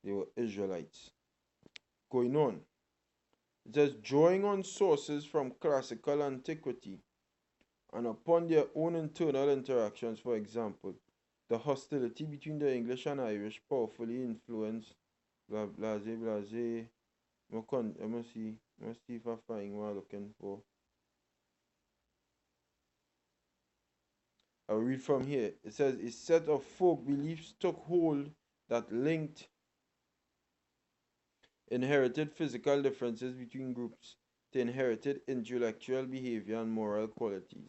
They were Israelites. Going on. It says, drawing on sources from classical antiquity and upon their own internal interactions, for example, the hostility between the English and Irish powerfully influenced blah blah blah blah. I must see if I find what I'm looking for. I'll read from here. It says a set of folk beliefs took hold that linked inherited physical differences between groups to inherited intellectual behavior and moral qualities.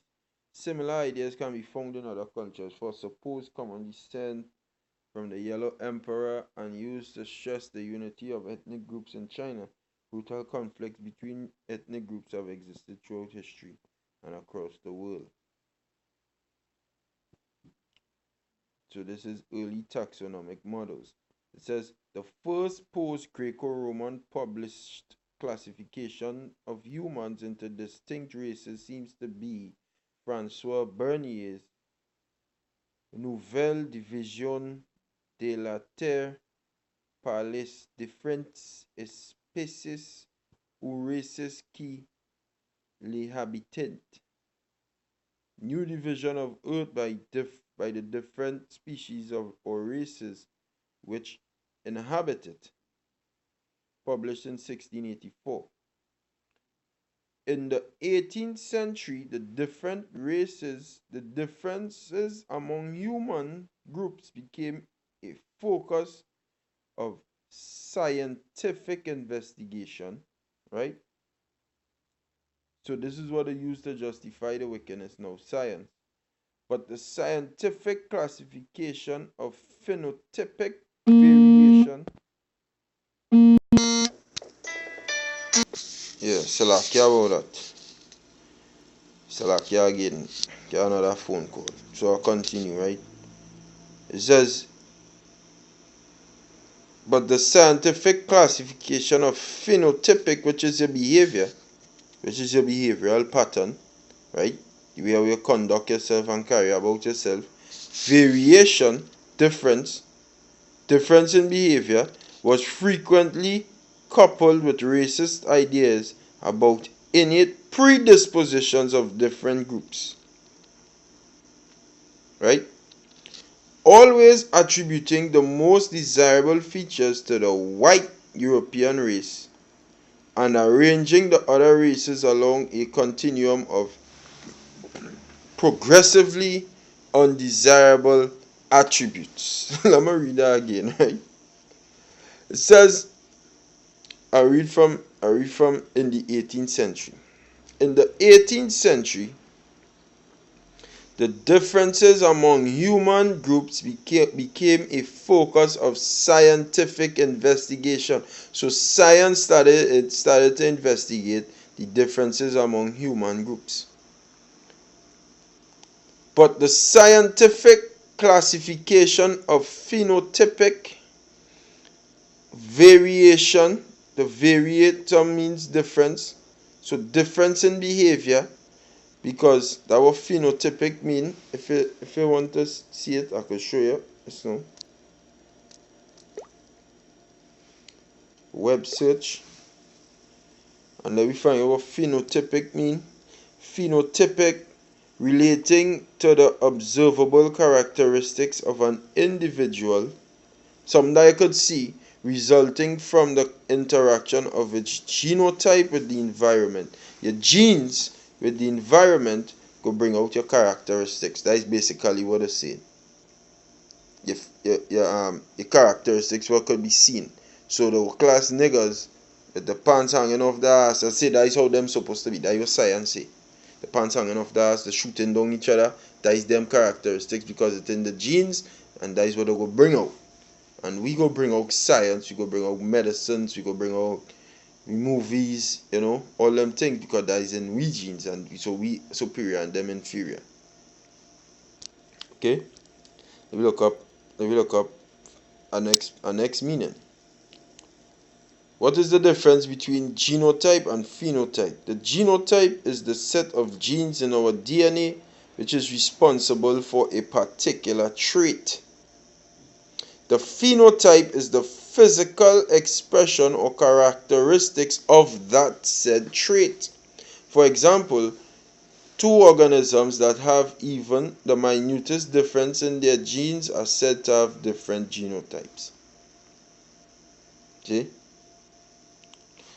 Similar ideas can be found in other cultures. For supposed common descent from the Yellow Emperor and used to stress the unity of ethnic groups in China. Brutal conflicts between ethnic groups have existed throughout history and across the world. So this is early taxonomic models. It says the first post-Greco-Roman published classification of humans into distinct races seems to be François Bernier's Nouvelle Division de la Terre par les différentes espèces ou races qui les habitent. New division of Earth by the different species of or races which inhabit it, published in 1684. In the 18th century, the differences among human groups became a focus of scientific investigation, right? So this is what they use to justify the wickedness now, science. But the scientific classification of phenotypic variation. Yeah, Salakia about that. Salakia again. Get another phone call. So I'll continue, right? It says, but the scientific classification of phenotypic, which is your behavior, which is your behavioral pattern, right? The way you conduct yourself and carry about yourself. Variation, difference in behavior was frequently coupled with racist ideas about innate predispositions of different groups. Right? Always attributing the most desirable features to the white European race and arranging the other races along a continuum of progressively undesirable attributes. Let me read that again, right? It says, I read from in the 18th century. In the 18th century, the differences among human groups became a focus of scientific investigation. So science started to investigate the differences among human groups. But the scientific classification of phenotypic variation, the variator means difference, so difference in behavior, because that what phenotypic mean. If you want to see it, I can show you. So web search, and then we find out what phenotypic mean. Phenotypic, relating to the observable characteristics of an individual, some that I could see, resulting from the interaction of its genotype with the environment. Your genes with the environment go bring out your characteristics. That is basically what it's saying. Your characteristics, what could be seen. So the class niggas with the pants hanging off the ass, I say that is how them supposed to be. That is what science say. The pants hanging off the ass, the shooting down each other, that is them characteristics because it's in the genes, and that is what they go bring out. And we go bring out science, we go bring out medicines, we go bring out movies, all them things, because that is in we genes, and so we superior and them inferior. Okay? Let me look up a next meaning. What is the difference between genotype and phenotype? The genotype is the set of genes in our DNA which is responsible for a particular trait. The phenotype is the physical expression or characteristics of that said trait. For example, two organisms that have even the minutest difference in their genes are said to have different genotypes. Okay?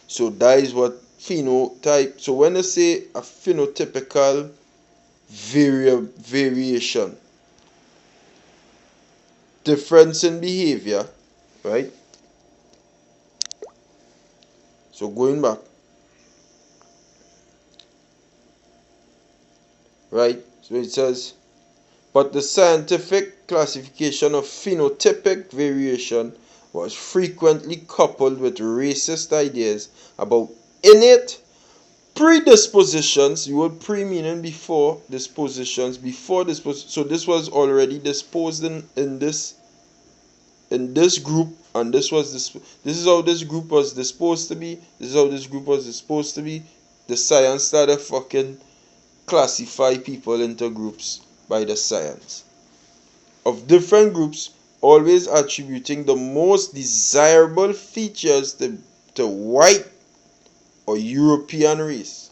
So that is what phenotype. So when I say a phenotypical variation, difference in behavior, right? So going back, right? So it says, but the scientific classification of phenotypic variation was frequently coupled with racist ideas about innate predispositions. You would pre meaning before dispositions, so this was already disposed in this group, and this is how this group was disposed to be. This is how this group was disposed to be. The science started fucking classify people into groups by the science of different groups, always attributing the most desirable features to white or European race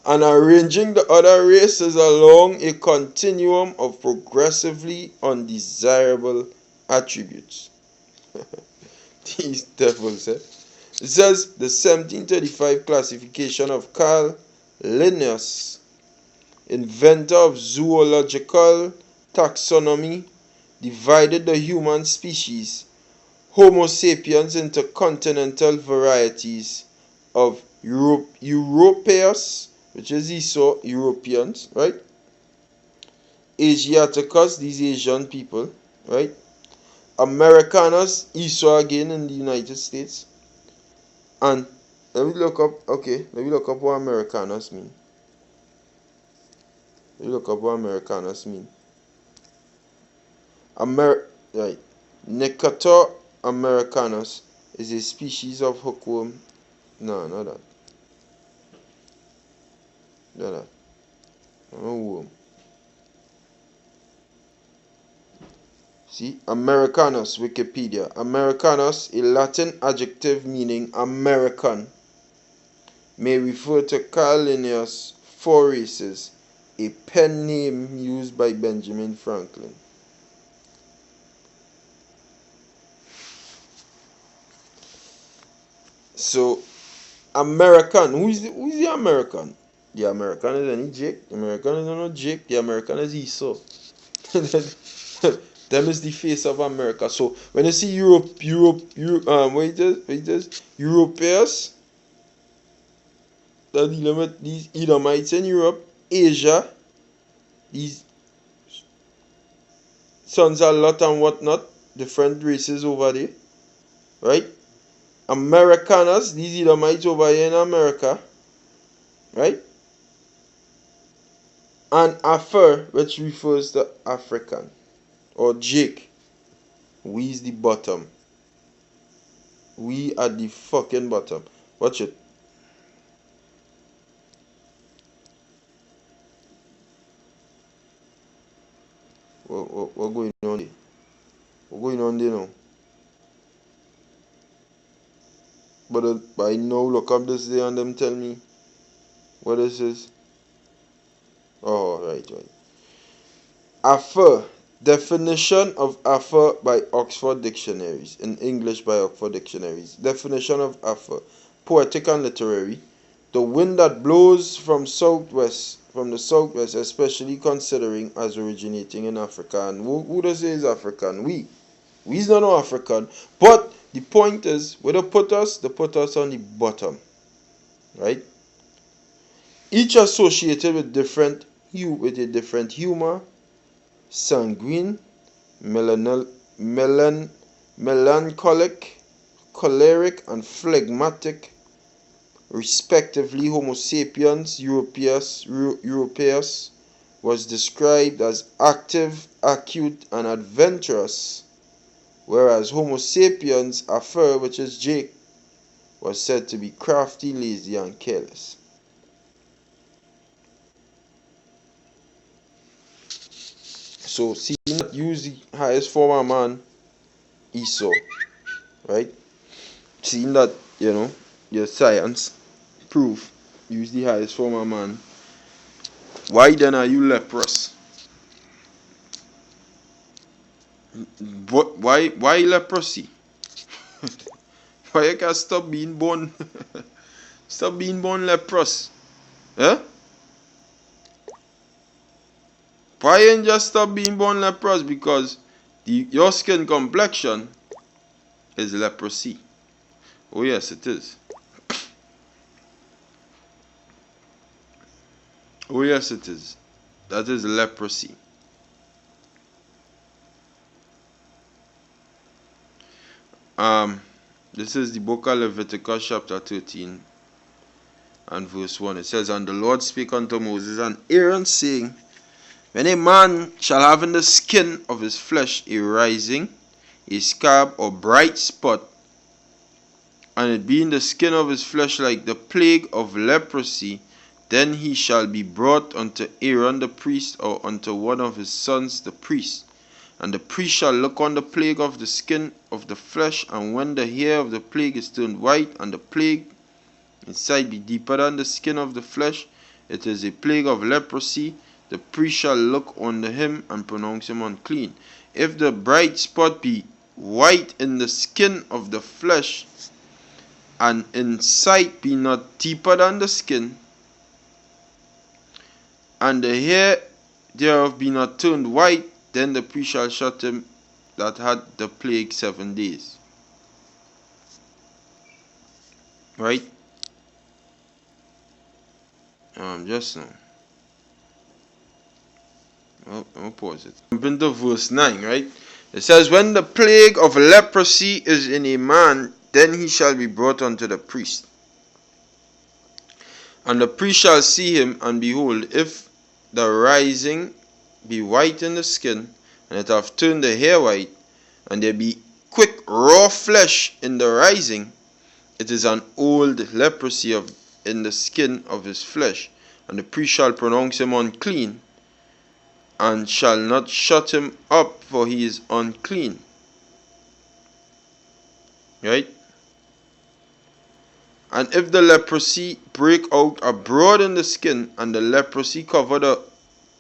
and arranging the other races along a continuum of progressively undesirable attributes. These devils, eh? It says the 1735 classification of Carl Linnaeus, inventor of zoological taxonomy, divided the human species Homo sapiens into continental varieties of Europeus, which is Esau, Europeans, right? Asiaticus, these Asian people, right? Americanus, Esau again in the United States. And let me look up what Americanus mean. Let me look up what Americanus mean. Right. Necator americanus is a species of hookworm. No, not that. Not that. No worm. See, Americanus, Wikipedia. Americanus, a Latin adjective meaning American, may refer to Carl Linnaeus' Four Races, a pen name used by Benjamin Franklin. So, American, who is the American? The American is any Jake. The American is not Jake. The American is Esau. Them is the face of America. So when you see wait just Europeans that dealing with these Edomites in Europe, Asia, these sons of Lot and whatnot, different races over there, right? Americanus, these Edomites over here in America, right? And Afar, which refers to African, or Jake, we is the bottom. We are the fucking bottom. Watch it. What going on there? What going on there now? But I now look up this day and them tell me what this is. Oh, right. Afar. Definition of Afar by Oxford Dictionaries. In English by Oxford Dictionaries. Definition of Afar. Poetic and literary. The wind that blows from the southwest, especially considering as originating in Africa. And who does say is African? We's not no African. But the point is, where they put us on the bottom. Right? Each associated with a different humor, sanguine, melancholic, choleric, and phlegmatic, respectively. Homo sapiens europaeus was described as active, acute, and adventurous, whereas Homo sapiens Afar, which is Jake, was said to be crafty, lazy, and careless. So seeing that use the highest form of man, Esau, right? Seeing that, your science proof use the highest form of man, why then are you leprous? Why leprosy? Why you can't stop being born? Stop being born leprous? Eh? Why ain't just stop being born leprous? Because your skin complexion is leprosy. Oh yes, it is. Oh yes, it is. That is leprosy. This is the book of Leviticus chapter 13 and verse 1. It says, And the Lord spake unto Moses and Aaron, saying, When a man shall have in the skin of his flesh a rising, a scab, or bright spot, and it be in the skin of his flesh like the plague of leprosy, then he shall be brought unto Aaron the priest, or unto one of his sons the priest. And the priest shall look on the plague of the skin of the flesh, and when the hair of the plague is turned white, and the plague inside be deeper than the skin of the flesh, it is a plague of leprosy. The priest shall look unto him and pronounce him unclean. If the bright spot be white in the skin of the flesh, and in sight be not deeper than the skin, and the hair thereof be not turned white, then the priest shall shut him that had the plague 7 days. Right? Just now. I'll pause it. Jump into verse 9, right? It says, When the plague of leprosy is in a man, then he shall be brought unto the priest. And the priest shall see him, and behold, if the rising be white in the skin, and it hath turned the hair white, and there be quick raw flesh in the rising, it is an old leprosy in the skin of his flesh, and the priest shall pronounce him unclean, and shall not shut him up, for he is unclean. Right? And if the leprosy break out abroad in the skin, and the leprosy cover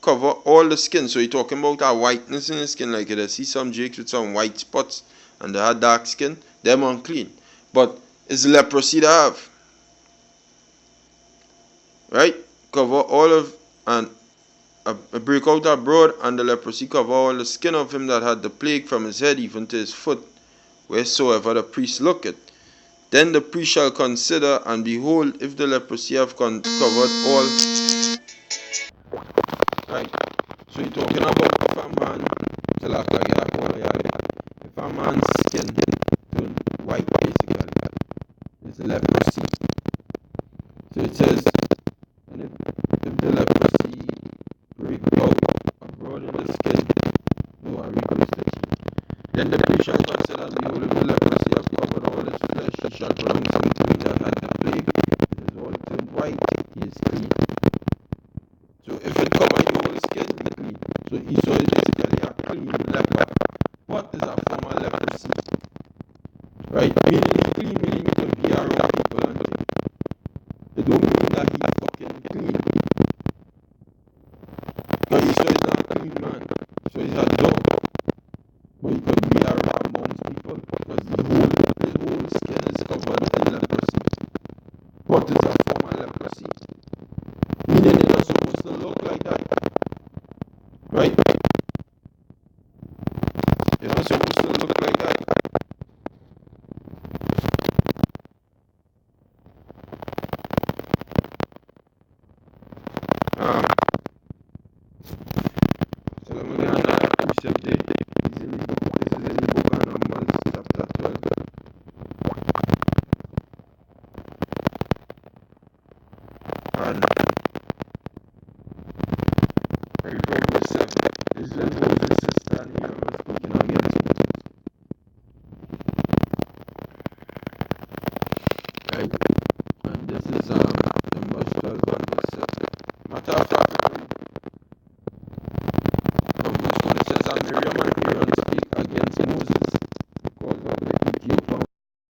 all the skin, so you're talking about a whiteness in the skin, like you see some jakes with some white spots, and they have dark skin, them unclean. But it's leprosy they have. Right? Cover all of, and a breakout abroad, and the leprosy cover all the skin of him that had the plague, from his head even to his foot, wheresoever the priest looketh. Then the priest shall consider, and behold, if the leprosy have covered all. Right. So you're talking about if a man, if a man's skin turn white, basically, it's leprosy. So it says, and if the leprosy break out abroad in the skin, no, I replace the key. Then the priest shall consider, and behold, if the leprosy have covered all his flesh, he shall pronounce him clean that had the plague. It is all turned white, he is clean. So if it covers the whole skin, he is clean. So Esau is basically a clean leper. What is a form of leprosy? Right? Meaning